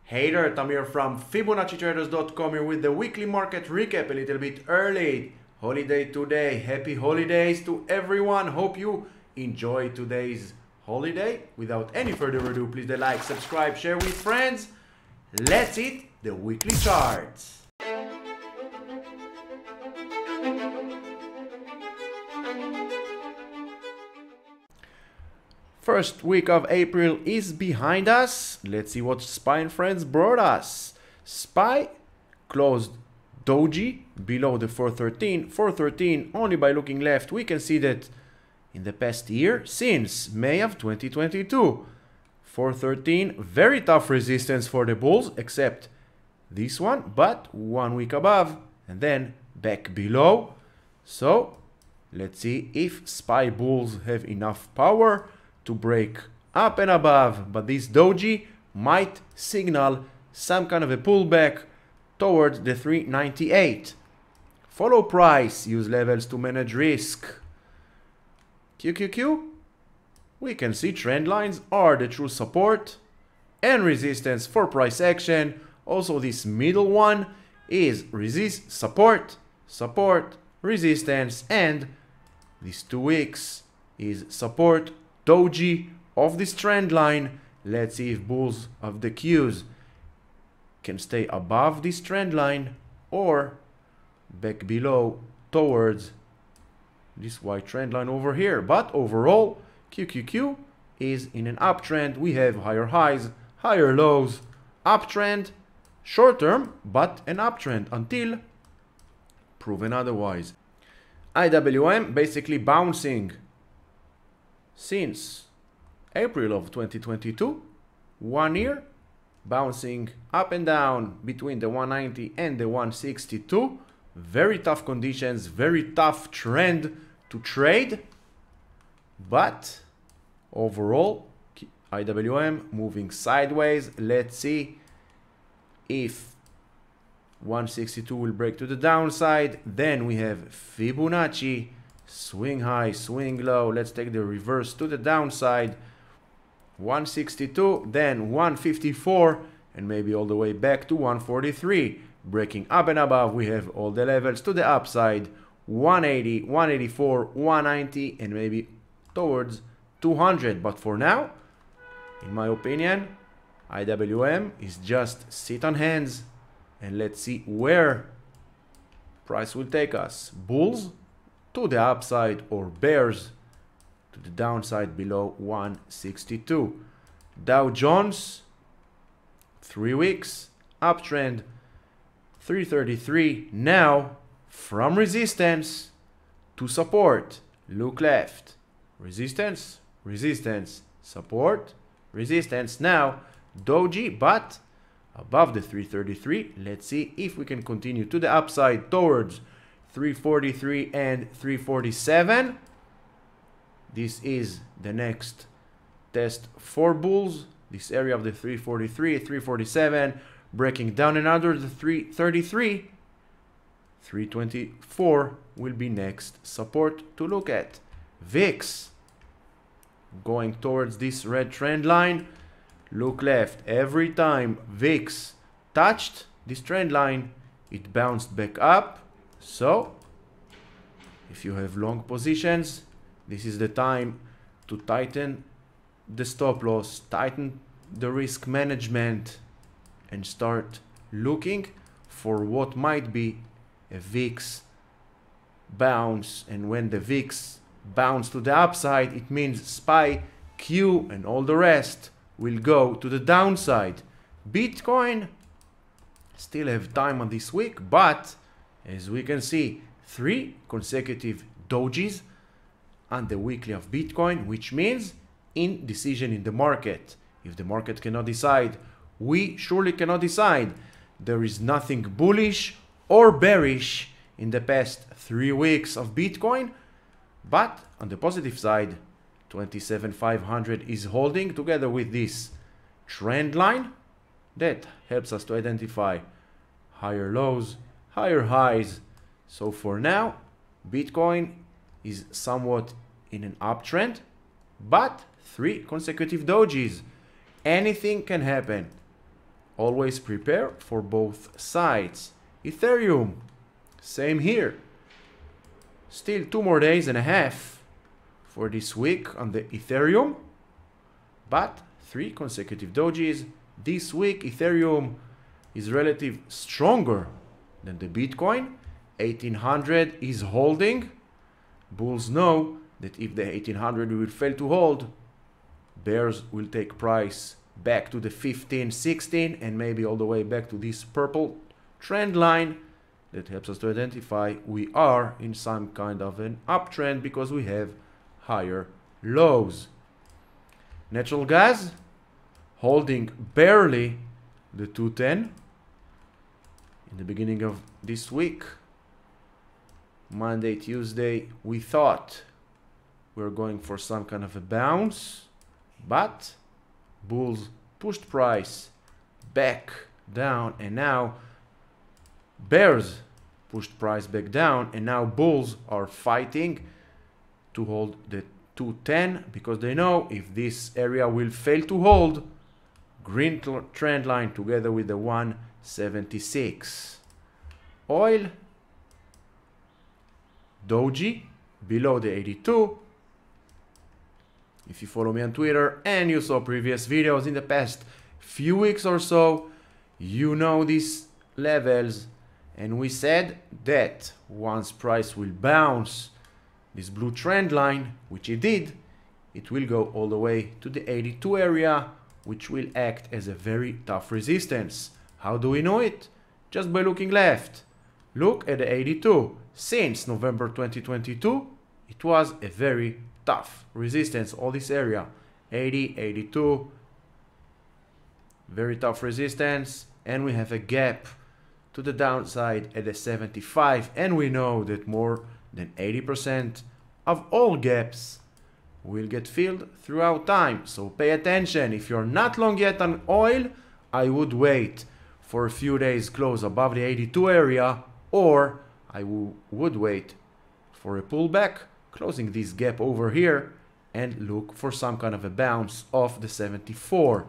Hey there, Tom here from Fibonacci-Traders.com here with the weekly market recap a little bit early. Holiday today. Happy holidays to everyone. Hope you enjoy today's holiday. Without any further ado, please like, subscribe, share with friends. Let's hit the weekly charts. First week of April is behind us. Let's see what SPY and Friends brought us. SPY closed doji below the 413. 413, only by looking left, we can see that in the past year, since May of 2022, 413, very tough resistance for the bulls, except this one, but 1 week above, and then back below. So, let's see if SPY bulls have enough power to break up and above, but this doji might signal some kind of a pullback towards the 398. Follow price, use levels to manage risk. QQQ, we can see trend lines are the true support and resistance for price action. Also this middle one is support, resistance, and these 2 weeks is support doji of this trend line. Let's see if bulls of the Qs can stay above this trend line or back below towards this white trend line over here. But overall, QQQ is in an uptrend. We have higher highs, higher lows, uptrend, short term, but an uptrend until proven otherwise. IWM basically bouncing since April of 2022, 1 year, bouncing up and down between the 190 and the 162. Very tough conditions, very tough trend to trade, but overall IWM moving sideways. Let's see if 162 will break to the downside. Then we have Fibonacci, swing high, swing low. Let's take the reverse to the downside. 162, then 154, and maybe all the way back to 143. Breaking up and above, we have all the levels to the upside. 180, 184, 190, and maybe towards 200. But for now, in my opinion, IWM is just sit on hands and let's see where price will take us. Bulls to the upside or bears to the downside below 162. Dow Jones, 3 weeks, uptrend, 333. Now, from resistance to support, look left. Resistance, resistance, support, resistance. Now, doji, but above the 333. Let's see if we can continue to the upside towards 343 and 347. This is the next test for bulls. This area of the 343, 347, breaking down and under the 333. 324 will be next support to look at. VIX going towards this red trend line. Look left. Every time VIX touched this trend line, it bounced back up. So, if you have long positions, this is the time to tighten the stop loss, tighten the risk management, and start looking for what might be a VIX bounce. And when the VIX bounce to the upside, it means SPY, Q, and all the rest will go to the downside. Bitcoin still have time on this week, but as we can see, 3 consecutive dojis on the weekly of Bitcoin, which means indecision in the market. If the market cannot decide, we surely cannot decide. There is nothing bullish or bearish in the past 3 weeks of Bitcoin, but on the positive side, 27,500 is holding together with this trend line that helps us to identify higher lows, higher highs. So for now, Bitcoin is somewhat in an uptrend, but 3 consecutive dojis. Anything can happen. always prepare for both sides. Ethereum, same here. Still 2 more days and a half for this week on the Ethereum, but 3 consecutive dojis. This week Ethereum is relatively stronger than the Bitcoin. 1800 is holding. Bulls know that if the 1800 will fail to hold, bears will take price back to the 15, 16, and maybe all the way back to this purple trend line that helps us to identify we are in some kind of an uptrend because we have higher lows. Natural gas holding barely the 210 in the beginning of this week. Monday, Tuesday, we thought we were going for some kind of a bounce, but bulls pushed price back down, and now bears pushed price back down, and now bulls are fighting to hold the 210 because they know if this area will fail to hold, green trend line together with the 176. Oil, doji below the 82. If you follow me on Twitter and you saw previous videos in the past few weeks or so, you know these levels, and we said that once price will bounce this blue trend line, which it did, it will go all the way to the 82 area, which will act as a very tough resistance. How do we know it? Just by looking left. Look at the 82. Since November 2022, it was a very tough resistance. All this area, 80, 82, very tough resistance, and we have a gap to the downside at the 75, and we know that more than 80% of all gaps will get filled throughout time. So pay attention. If you're not long yet on oil, I would wait for a few days close above the 82 area, or I would wait for a pullback closing this gap over here and look for some kind of a bounce off the 74.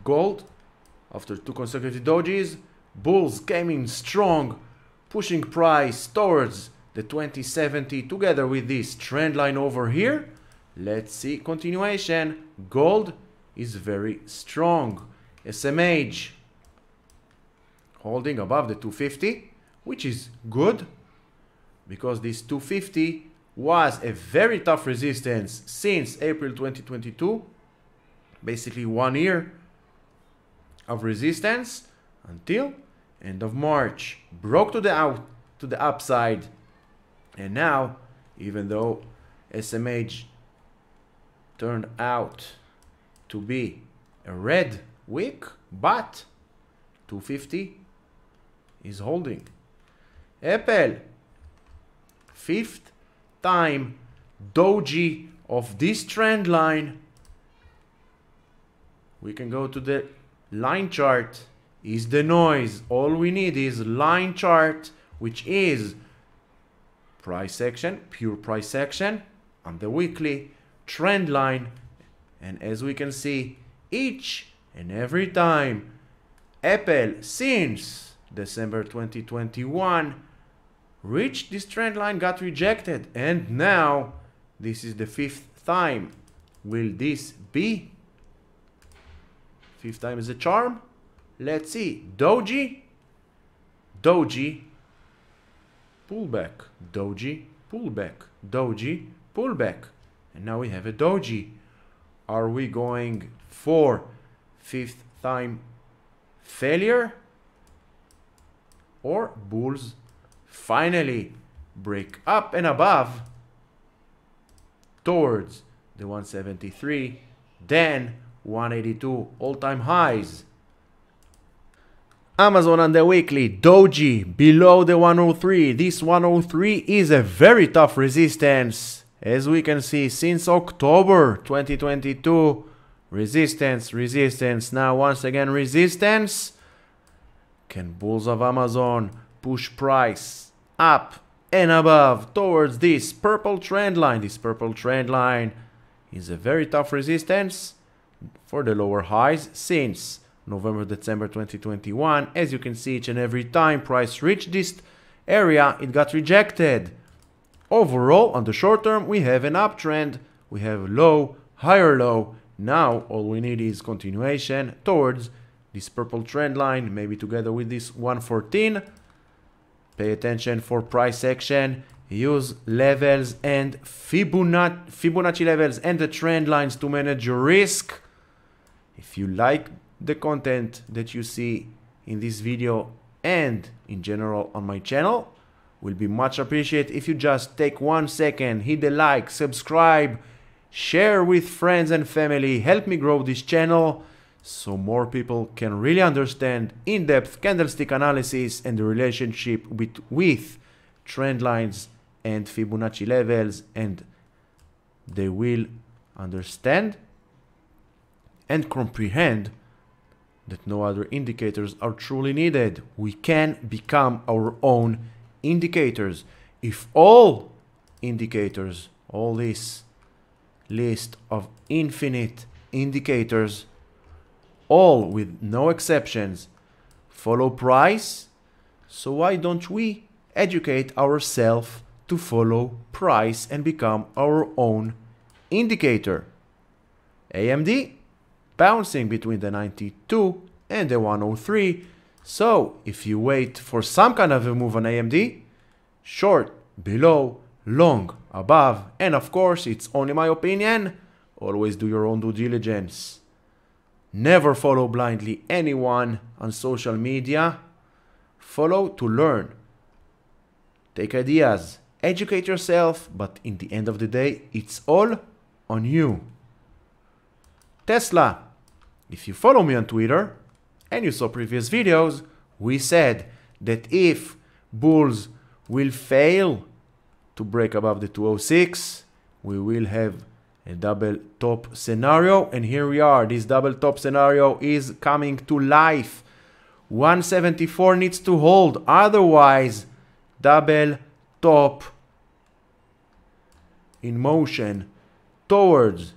Gold, after 2 consecutive dojis, bulls came in strong, pushing price towards the 2070 together with this trend line over here. Let's see continuation. Gold is very strong. SMH holding above the 250, which is good because this 250 was a very tough resistance since April 2022, basically 1 year of resistance until end of March. Broke to the upside, and now, even though SMH turned out to be a red wick, but 250 is holding. AAPL, 5th time doji of this trend line. We can go to the line chart. Is the noise. All we need is line chart, which is price action, pure price action on the weekly trend line. And as we can see, each and every time AAPL since December 2021 reached this trend line, got rejected, and now this is the 5th time. Will this be 5th time is a charm? Let's see. Doji, doji, pullback, doji, pullback, doji, pullback, and now we have a doji. Are we going for 5th time failure, or bulls finally break up and above towards the 173, then 182 all-time highs? Amazon on the weekly, doji below the 103. This 103 is a very tough resistance, as we can see since October 2022. Resistance, resistance, now once again resistance. Can bulls of Amazon push price up and above towards this purple trend line? This purple trend line is a very tough resistance for the lower highs since November, December 2021. As you can see, each and every time price reached this area, it got rejected. Overall, on the short term, we have an uptrend. We have low, higher low. Now, all we need is continuation towards this purple trend line, maybe together with this 114. Pay attention for price action. Use levels and Fibonacci levels and the trend lines to manage your risk. If you like the content that you see in this video and in general on my channel, will be much appreciated if you just take 1 second, hit the like, subscribe, share with friends and family, help me grow this channel so more people can really understand in-depth candlestick analysis and the relationship with trend lines and Fibonacci levels, and they will understand and comprehend that no other indicators are truly needed. We can become our own indicators. If all indicators, all this list of infinite indicators, all with no exceptions, follow price, so why don't we educate ourselves to follow price and become our own indicator? AMD bouncing between the 92 and the 103. So if you wait for some kind of a move on AMD, short, below, long, above, and of course it's only my opinion, always do your own due diligence. Never follow blindly anyone on social media. Follow to learn. Take ideas, educate yourself, but in the end of the day, it's all on you. Tesla. If you follow me on Twitter and you saw previous videos, we said that if bulls will fail to break above the 206, we will have a double top scenario, and here we are. This double top scenario is coming to life. 174 needs to hold, otherwise double top in motion towards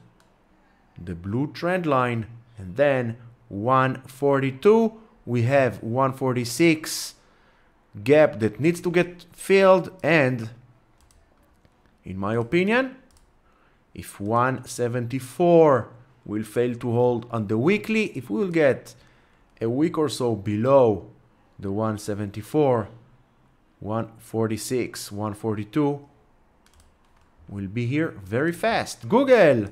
the blue trend line, and then 142. We have 146 gap that needs to get filled, and in my opinion, if 174 will fail to hold on the weekly, if we will get a week or so below the 174, 146, 142 will be here very fast. Google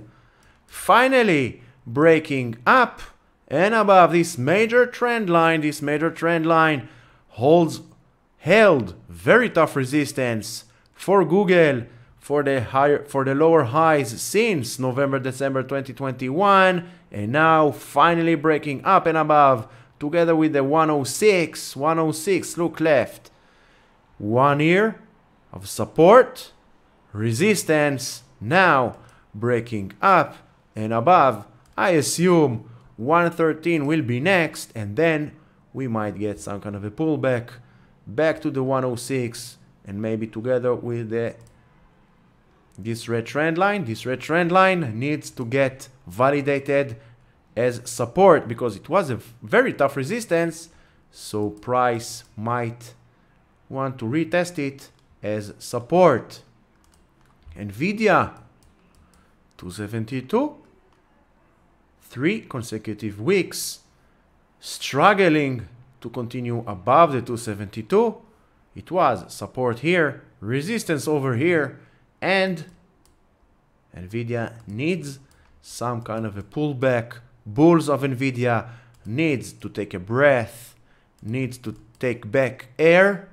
finally breaking up and above this major trend line. This major trend line held very tough resistance for Google for the lower highs since November, December 2021, and now finally breaking up and above together with the 106. Look left, 1 year of support, resistance, now breaking up and above. I assume 113 will be next, and then we might get some kind of a pullback back to the 106, and maybe together with this red trend line. This red trend line needs to get validated as support because it was a very tough resistance, so price might want to retest it as support. NVDA 272, 3 consecutive weeks struggling to continue above the 272. It was support here, resistance over here, and NVIDIA needs some kind of a pullback. Bulls of NVIDIA needs to take a breath, needs to take back air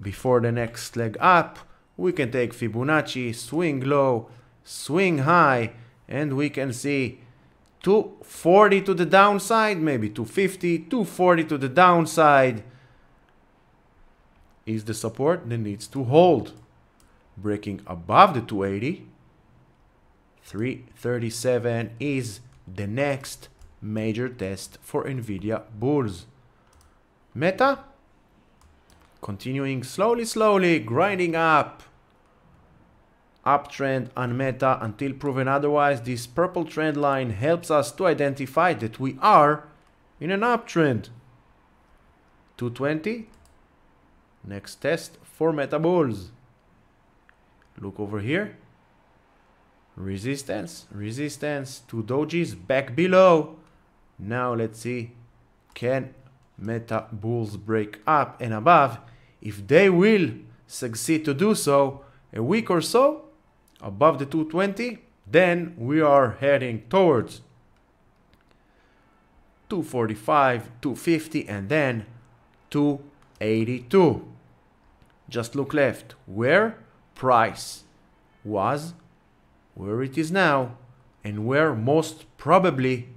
before the next leg up. We can take Fibonacci, swing low, swing high, and we can see 240 to the downside, maybe 250, 240 to the downside is the support that needs to hold. Breaking above the 280, 337 is the next major test for NVIDIA bulls. Meta continuing slowly grinding up. Uptrend on Meta until proven otherwise. This purple trend line helps us to identify that we are in an uptrend. 220. Next test for Meta Bulls. Look over here. Resistance, resistance, 2 dojis back below. Now let's see, can Meta Bulls break up and above? If they will succeed to do so a week or so above the 220, then we are heading towards 245, 250, and then 282. Just look left where price was, where it is now, and where most probably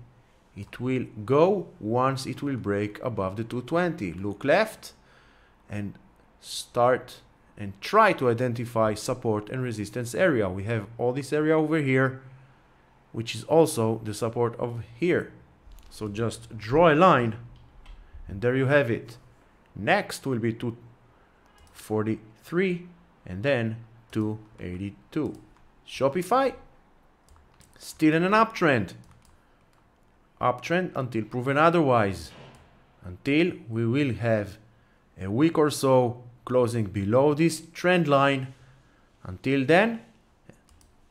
it will go once it will break above the 220. Look left and start and try to identify support and resistance area. We have all this area over here, which is also the support of here. So just draw a line and there you have it. Next will be 243 and then 282. Shopify still in an uptrend. Uptrend until proven otherwise. Until we will have a week or so closing below this trend line. Until then,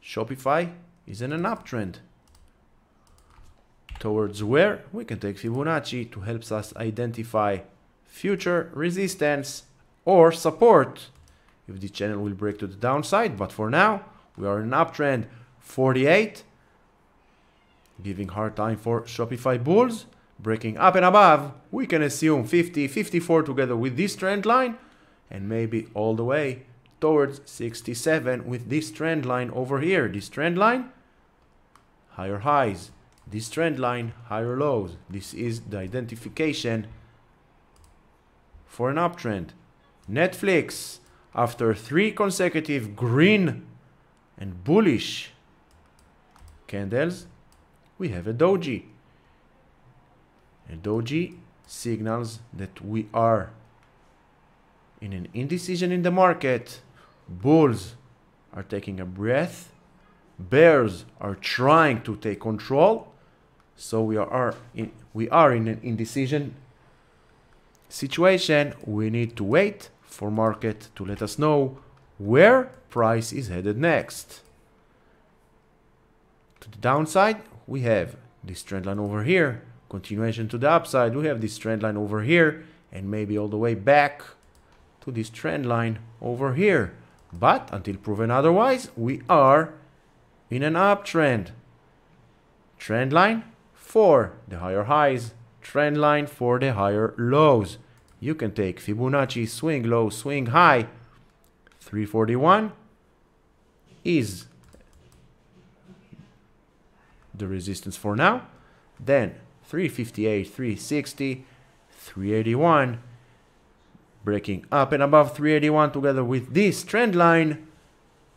Shopify is in an uptrend. Towards where we can take Fibonacci to help us identify future resistance or support if the channel will break to the downside. But for now, we are in an uptrend. 48, giving hard time for Shopify bulls. Breaking up and above, we can assume 50, 54 together with this trend line, and maybe all the way towards 67 with this trend line over here. This trend line, higher highs. This trend line, higher lows. This is the identification for an uptrend. Netflix, after 3 consecutive green and bullish candles, we have a doji. A doji signals that we are in an indecision in the market. Bulls are taking a breath. Bears are trying to take control. So we are in an indecision situation. We need to wait for market to let us know where price is headed next. To the downside, we have this trend line over here. Continuation to the upside, we have this trend line over here, and maybe all the way back to this trend line over here. But until proven otherwise, we are in an uptrend. Trend line for the higher highs, trend line for the higher lows. You can take Fibonacci swing low, swing high. 341 is the resistance for now. Then 358, 360, 381, breaking up and above 381 together with this trend line,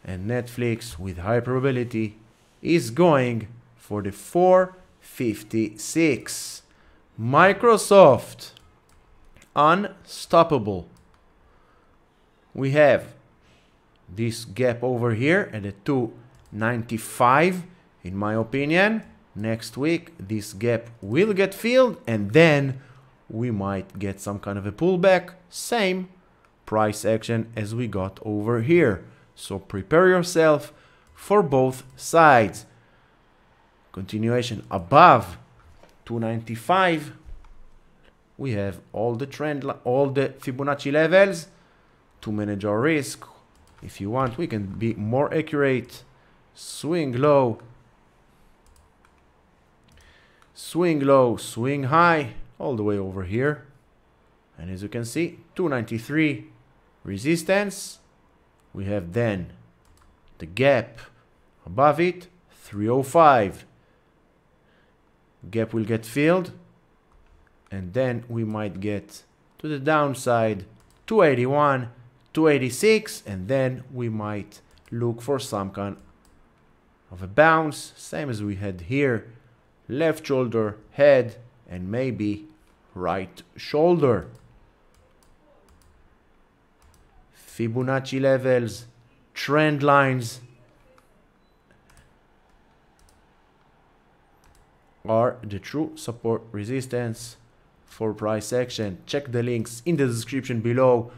and Netflix with high probability is going for the 456. Microsoft, unstoppable. We have this gap over here at the 295. In my opinion, next week this gap will get filled and then we might get some kind of a pullback. Same price action as we got over here. So prepare yourself for both sides. Continuation above 295. We have all the Fibonacci levels to manage our risk. If you want, we can be more accurate. Swing low, swing low, swing high, all the way over here. And as you can see, 293 resistance. We have then the gap above it, 305. Gap will get filled. And then we might get to the downside, 281, 286. And then we might look for some kind of a bounce, same as we had here. Left shoulder, head, and maybe right shoulder. Fibonacci levels, trend lines are the true support resistance for price action. Check the links in the description below.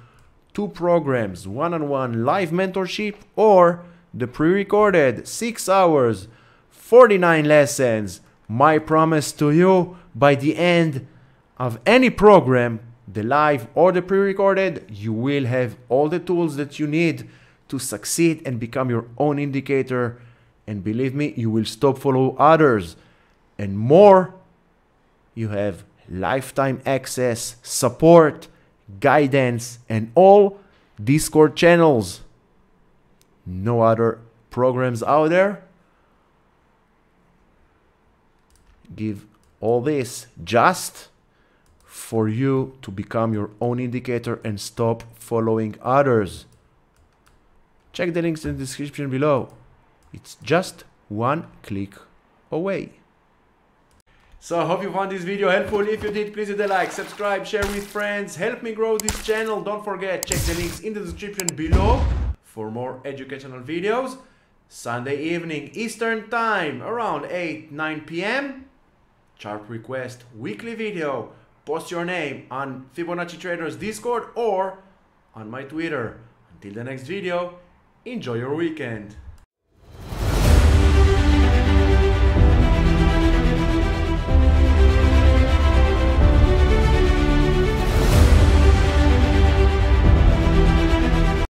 2 programs, one-on-one live mentorship, or the pre-recorded 6 hours, 49 lessons. My promise to you, by the end of any program, the live or the pre-recorded, you will have all the tools that you need to succeed and become your own indicator. And believe me, you will stop follow others. And more, you have lifetime access, support, guidance, and all Discord channels. No other programs out there give all this just for you to become your own indicator and stop following others. Check the links in the description below. It's just 1 click away. So I hope you found this video helpful. If you did, please hit the like, subscribe, share with friends. Help me grow this channel. Don't forget, check the links in the description below for more educational videos. Sunday evening Eastern time around 8-9 p.m. Chart request weekly video. Post your name on Fibonacci-Traders Discord or on my Twitter. Until the next video, enjoy your weekend.